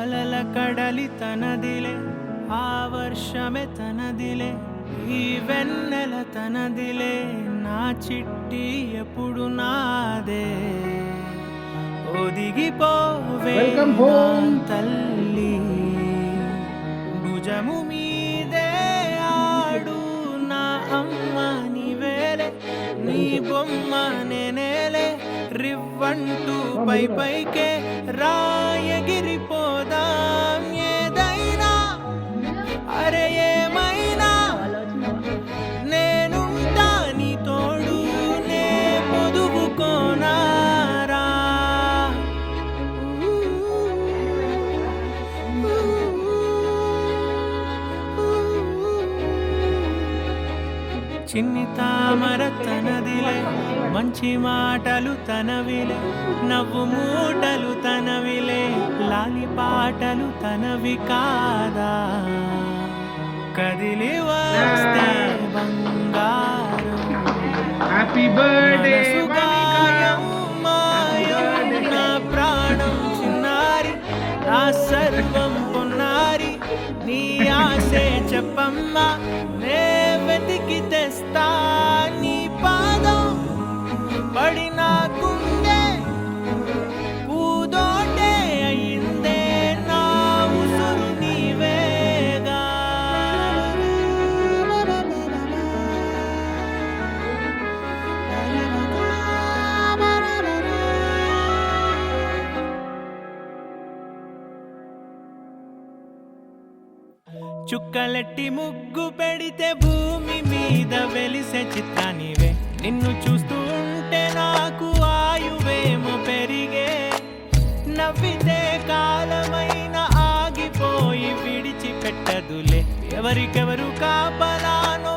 అలల కడలి తనదిలే, ఆ వర్షమే తనదిలే, ఈ వెన్నెల తనదిలే, నా చిట్టి ఎప్పుడు నాదే. ఒదిగిపోవే నా తల్లి, భుజము మీదే ఆడు నా అమ్మ నీవేలే, నీ బొమ్మ నేనేలే, రివ్వంటూ పై పైకే రాయగిరిపోదాం ఏదైనా, అరే ఏమైనా నేనుంటా నీ తోడు, నే పొదువుకోనారా. చిన్ని తామర తనదిలే, మంచి మాటలు తనవిలే, నవ్వు మూటలు తనవిలే, లాలి పాటలు తనవి కాదా. కదిలి వస్తే బంగారం, హ్యాపీ బర్త్డే గాయం మాయం, నా ప్రాణం చిన్నారి, నా సర్వం పొన్నారి, నీ ఆశే చెప్పమ్మా, నే వెతికి తెస్తా నీ పాదం. పడిన గుండె పూదోటే అయిందే, నా ఉసురు నీవేగా. చుక్కలెట్టి ముగ్గు పెడితే భూమి మీద వెలిసే చిత్రానివే, నిన్ను చూస్తూ ఉంటే నాకు ఆయువేమో పెరిగే. నవ్వితే కాలమైన ఆగిపోయి విడిచిపెట్టదులే, ఎవరికెవరు కాపలానో